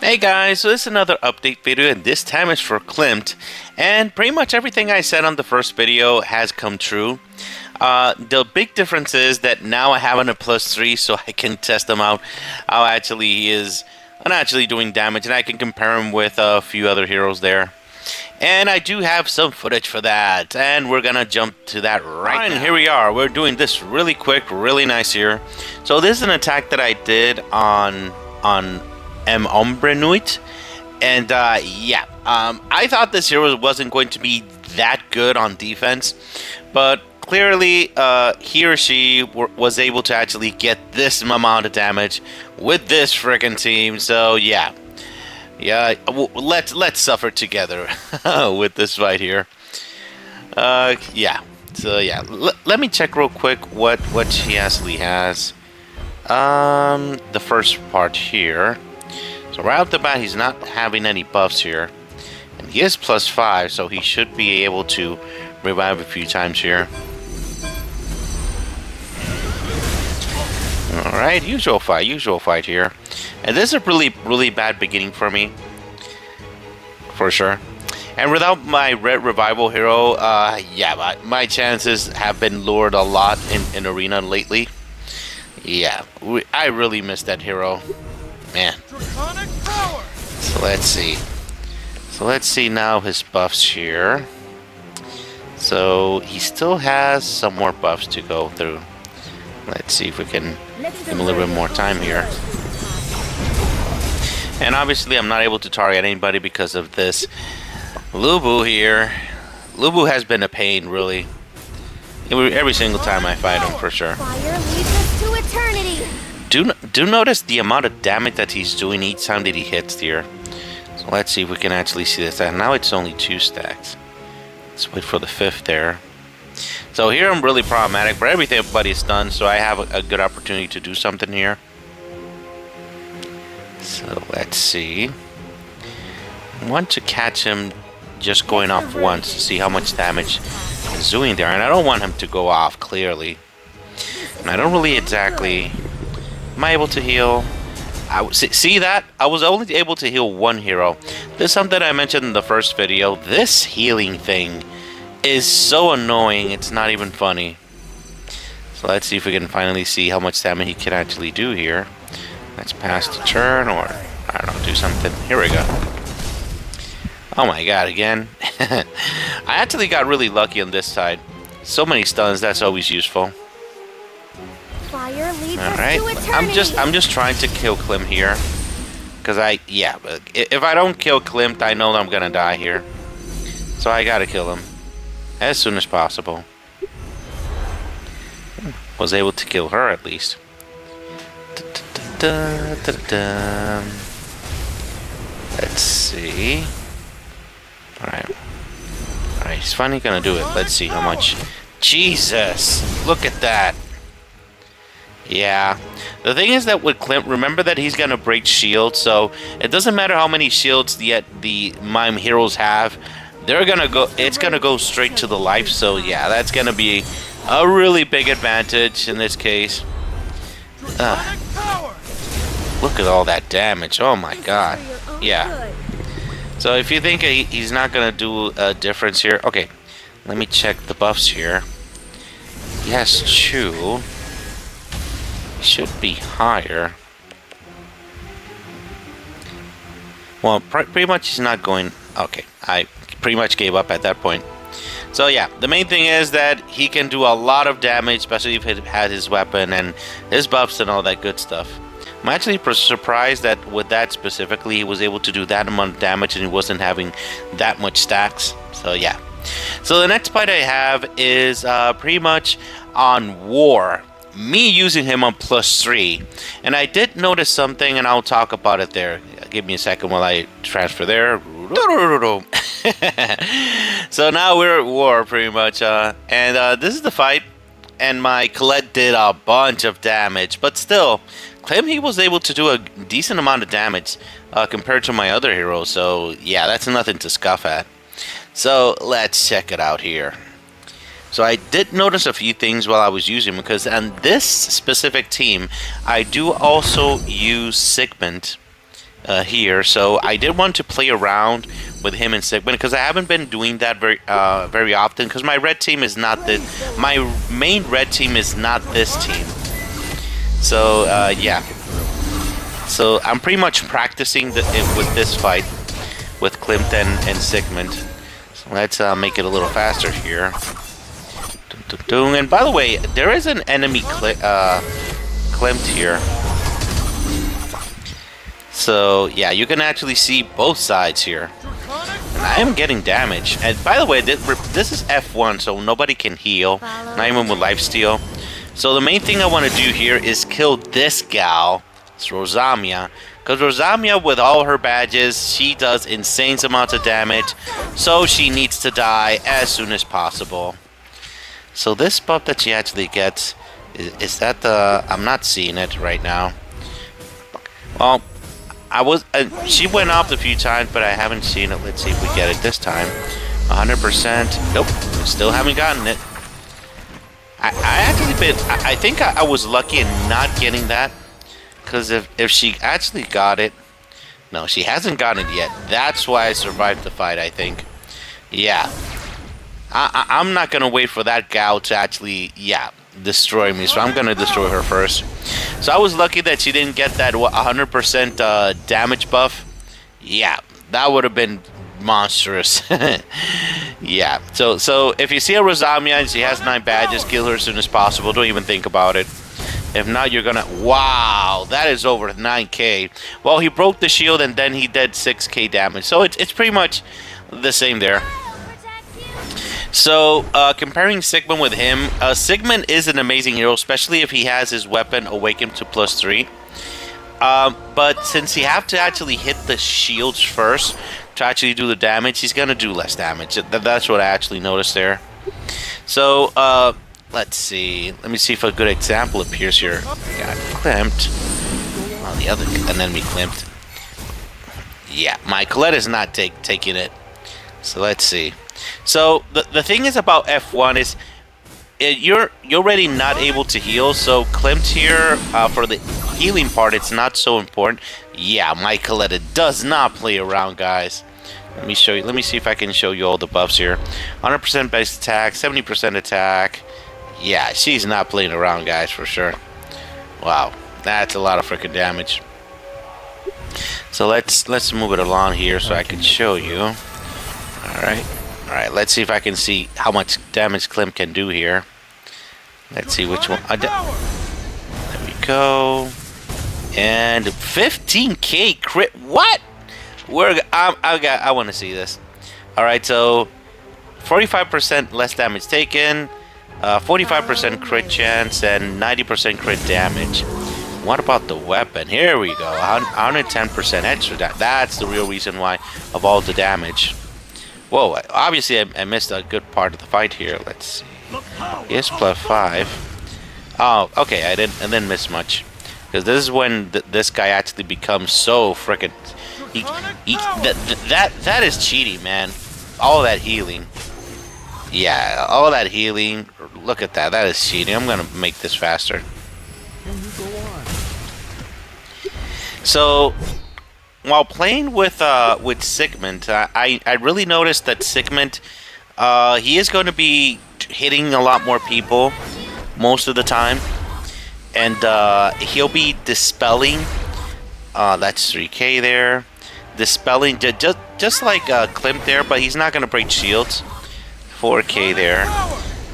Hey guys, so this is another update video, and this time it's for Klimt, and pretty much everything I said on the first video has come true. The big difference is that now I have him at +3, so I can test him out, how actually he is unactually doing damage, and I can compare him with a few other heroes there. And I do have some footage for that, and we're gonna jump to that right now. And here we are, we're doing this really quick, really nice here. So this is an attack that I did on Ombre Nuit, and I thought this hero wasn't going to be that good on defense, but clearly he or she was able to actually get this amount of damage with this freaking team. So yeah, let's suffer together with this fight here. Let me check real quick what he actually has. The first part here. So right off the bat, he's not having any buffs here. And he is +5, so he should be able to revive a few times here. Alright, usual fight here. And this is a really bad beginning for me. For sure. And without my red revival hero, my chances have been lowered a lot in Arena lately. Yeah, I really miss that hero. Man. So let's see now his buffs here. So he still has some more buffs to go through. Let's see if we can give him a little bit more time here. And obviously I'm not able to target anybody because of this Lubu here. Lubu has been a pain, really. Every single time I fight him, for sure. Fire leads us to eternity. Do notice the amount of damage that he's doing each time that he hits here. So let's see if we can actually see this. And now it's only 2 stacks. Let's wait for the 5th there. So here I'm really problematic, but everybody's done, so I have a good opportunity to do something here. So let's see. I want to catch him just going off once to see how much damage he's doing there. And I don't want him to go off, clearly. And I don't really exactly... Am I able to heal? See that? I was only able to heal one hero. This is something I mentioned in the first video. This healing thing is so annoying, it's not even funny. So let's see if we can finally see how much damage he can actually do here. Let's pass the turn, or I don't know, do something. Here we go. Oh my god, again. I actually got really lucky on this side. So many stuns, that's always useful. Fire leads Alright, us to eternity. I'm just trying to kill Klimt here. Because if I don't kill Klimt, I know that I'm gonna die here. So I gotta kill him as soon as possible. Was able to kill her at least. Let's see. Alright, he's finally gonna do it. Let's see how much. Jesus! Look at that! Yeah. The thing is that with Klimt, remember that he's gonna break shields, so it doesn't matter how many shields the mime heroes have. It's gonna go straight to the life, so yeah, that's gonna be a really big advantage in this case. Look at all that damage, oh my god. Yeah. So if you think he's not gonna do a difference here, okay, let me check the buffs here. He has 2. He should be higher. Well, pretty much he's not going. Okay, I pretty much gave up at that point. So yeah, the main thing is that he can do a lot of damage, especially if he had his weapon and his buffs and all that good stuff. I'm actually surprised that with that specifically, he was able to do that amount of damage and he wasn't having that much stacks. So yeah. So the next fight I have is pretty much on War. Me using him on +3. And I did notice something, and I'll talk about it there. Give me a second while I transfer there. So now we're at War, pretty much. And this is the fight. And my Colette did a bunch of damage. But still, Klimt, he was able to do a decent amount of damage compared to my other heroes. So, yeah, that's nothing to scoff at. So, let's check it out here. So I did notice a few things while I was using them, because on this specific team, I do also use Sigmund here. So I did want to play around with him and Sigmund because I haven't been doing that very often because my red team is not this. My main red team is not this team. So yeah. So I'm pretty much practicing with this fight with Klimt and Sigmund. So let's make it a little faster here. And by the way, there is an enemy Klimt here. So yeah, you can actually see both sides here. And I am getting damage. And by the way, this is F1, so nobody can heal. Not even with lifesteal. So the main thing I want to do here is kill this gal. It's Rosamia. Because Rosamia, with all her badges, she does insane amounts of damage. So she needs to die as soon as possible. So this buff that she actually gets, is that the... I'm not seeing it right now. Well, she went off a few times, but I haven't seen it. Let's see if we get it this time. 100%. Nope, still haven't gotten it. I think I was lucky in not getting that. Because if she actually got it... No, she hasn't gotten it yet. That's why I survived the fight, I think. Yeah. I'm not going to wait for that gal to actually, destroy me. So I'm going to destroy her first. So I was lucky that she didn't get that 100% damage buff. Yeah, that would have been monstrous. Yeah, so if you see a Rosamia and she has 9 badges, kill her as soon as possible. Don't even think about it. If not, you're gonna... Wow, that is over 9k. Well, he broke the shield and then he did 6k damage. So it's pretty much the same there. So, comparing Sigmund with him, Sigmund is an amazing hero, especially if he has his weapon awakened to +3. But since he have to actually hit the shields first to actually do the damage, he's gonna do less damage. That's what I actually noticed there. So, let's see. Let me see if a good example appears here. We got Klimt. Oh, the other enemy Klimt. Yeah, my Colette is not taking it. So let's see. So the thing is about F1 is you're already not able to heal. So Klimt here for the healing part, it's not so important. Yeah, my Colette does not play around, guys. Let me show you. Let me see if I can show you all the buffs here. 100% base attack, 70% attack. Yeah, she's not playing around, guys, for sure. Wow, that's a lot of freaking damage. So let's move it along here so I can show you. All right. Let's see if I can see how much damage Klimt can do here. Let's see which one. There we go. And 15k crit. What? I want to see this. All right, so 45% less damage taken, 45% crit chance, and 90% crit damage. What about the weapon? Here we go. 110% extra. That's the real reason why of all the damage. Whoa, obviously I missed a good part of the fight here. Let's see. Yes, +5. Oh, okay, I didn't miss much. Because this is when this guy actually becomes so freaking... That is cheating, man. All that healing. Yeah, all that healing. Look at that. That is cheating. I'm going to make this faster. So... while playing with Sigmund, I really noticed that Sigmund, he is going to be hitting a lot more people most of the time, and he'll be dispelling. That's 3k there, dispelling just like Klimt there, but he's not going to break shields. 4k there.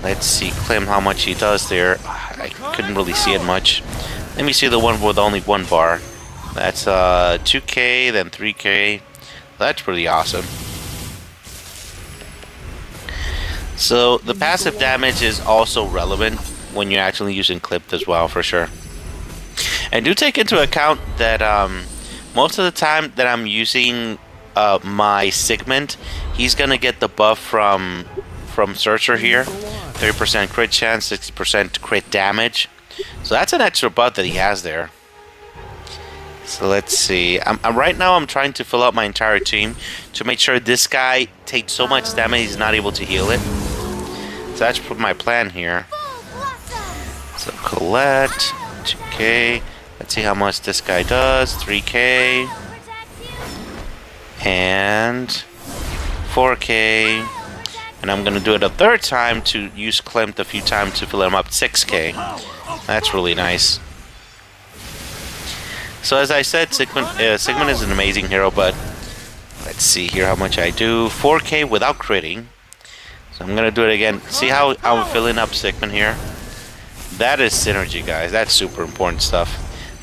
Let's see Klimt how much he does there. I couldn't really see it much. Let me see the one with only 1 bar. That's 2k, then 3k. That's pretty awesome. So the passive damage is also relevant when you're actually using Klimt as well, for sure. And do take into account that most of the time that I'm using my Sigmund, he's gonna get the buff from Searcher here. 30% crit chance, 60% crit damage. So that's an extra buff that he has there. So let's see. Right now I'm trying to fill out my entire team to make sure this guy takes so much damage he's not able to heal it. So that's my plan here. So Colette, 2k. Let's see how much this guy does. 3k. and 4K. And I'm going to do it a third time to use Klimt a few times to fill him up 6K. That's really nice. So as I said, Sigmund is an amazing hero, but let's see here how much I do. 4K without critting. So I'm going to do it again. See how I'm filling up Sigmund here? That is synergy, guys. That's super important stuff.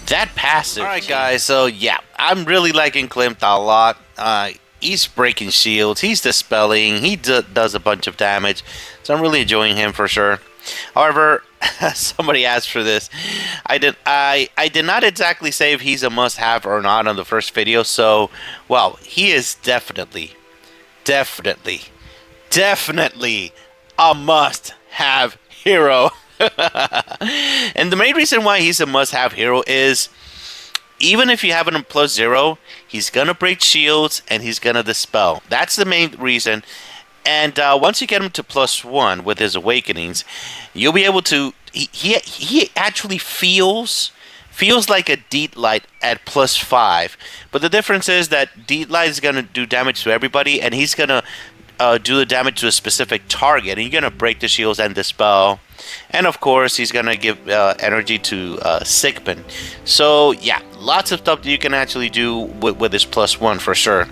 That passive. Alright, guys. So, yeah. I'm really liking Klimt a lot. He's breaking shields. He's dispelling. He does a bunch of damage. So, I'm really enjoying him for sure. However, somebody asked for this. I did not exactly say if he's a must-have or not on the first video. So, well, he is definitely a must-have hero. And the main reason why he's a must-have hero is even if you have him +0, he's gonna break shields and he's gonna dispel. That's the main reason. And once you get him to +1 with his awakenings, you'll be able to. He actually feels like a Deed Light at +5. But the difference is that Deed Light is gonna do damage to everybody, and he's gonna do the damage to a specific target, and you're gonna break the shields and dispel. And of course, he's gonna give energy to Sigmund. So yeah, lots of stuff that you can actually do with his +1 for sure.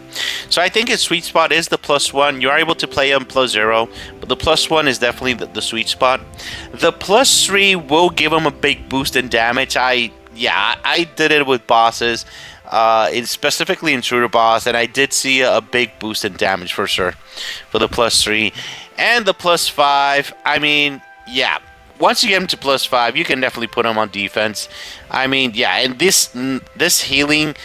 So I think his sweet spot is the +1. You are able to play him +0, but the +1 is definitely the sweet spot. The +3 will give him a big boost in damage. I did it with bosses. Specifically in Shooter Boss, and I did see a big boost in damage for sure for the +3. And the +5, I mean, yeah, once you get him to +5, you can definitely put him on defense. I mean, yeah, and this healing,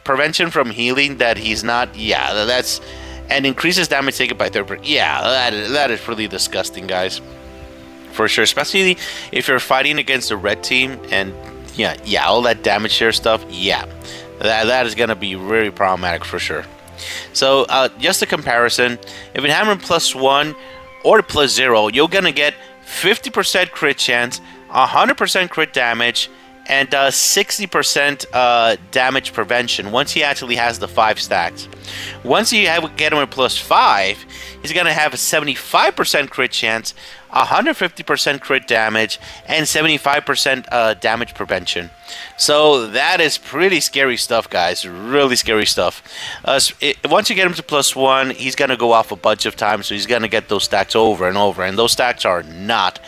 prevention from healing that he's not, yeah, that's, and increases damage taken by third person. Yeah, that is really disgusting, guys, for sure, especially if you're fighting against the red team and yeah, all that damage share stuff. Yeah, that is gonna be very problematic for sure. So just a comparison, if you have him +1 or +0, you're gonna get 50% crit chance, 100% crit damage, and 60% damage prevention once he actually has the 5 stacks. Once you get him at +5, he's gonna have a 75% crit chance, 150% crit damage, and 75% damage prevention. So that is pretty scary stuff, guys. Really scary stuff. Once you get him to +1, he's going to go off a bunch of times, so he's going to get those stacks over and over, and those stacks are not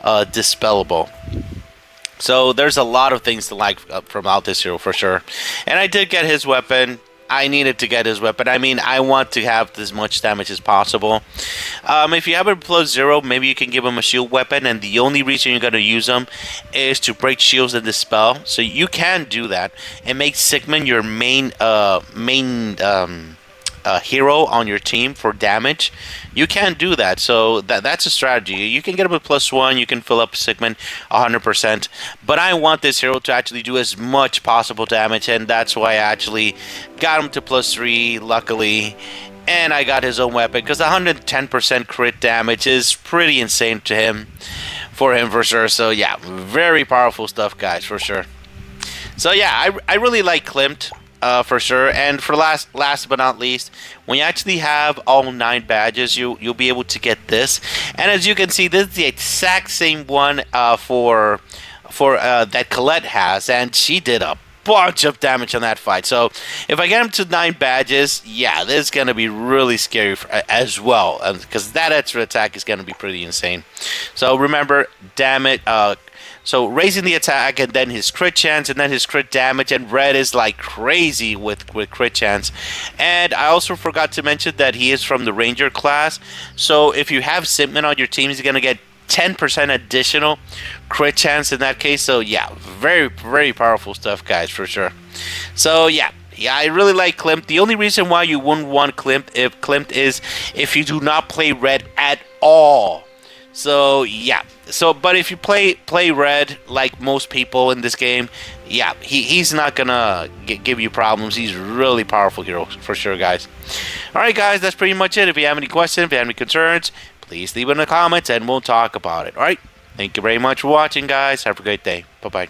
dispellable. So there's a lot of things to like from out this hero for sure. And I did get his weapon. I needed to get his weapon. I mean, I want to have as much damage as possible. If you have a +0, maybe you can give him a shield weapon, and the only reason you're going to use him is to break shields and dispel. So you can do that and make Sigmund your main hero on your team for damage. You can do that, so that's a strategy. You can get him a +1, you can fill up Sigmund 100%, but I want this hero to actually do as much possible damage, and that's why I actually got him to +3, luckily, and I got his own weapon, because 110% crit damage is pretty insane to him, for sure. So yeah, very powerful stuff, guys, for sure. So yeah, I really like Klimt. For sure. And for last but not least, when you actually have all 9 badges, you'll be able to get this. And as you can see, this is the exact same one for that Colette has, and she did a bunch of damage on that fight. So if I get him to 9 badges, yeah, this is gonna be really scary as well, because that extra attack is gonna be pretty insane. So remember, damage. So raising the attack, and then his crit chance, and then his crit damage, and red is like crazy with crit chance. And I also forgot to mention that he is from the Ranger class. So if you have Sigmund on your team, he's going to get 10% additional crit chance in that case. So yeah, very, very powerful stuff, guys, for sure. So yeah, I really like Klimt. The only reason why you wouldn't want Klimt is if you do not play red at all. So yeah, but if you play red like most people in this game, yeah, he's not gonna give you problems. He's really powerful hero for sure, guys. All right, guys, that's pretty much it. If you have any questions, if you have any concerns, please leave it in the comments and we'll talk about it. All right, thank you very much for watching, guys. Have a great day. Bye bye.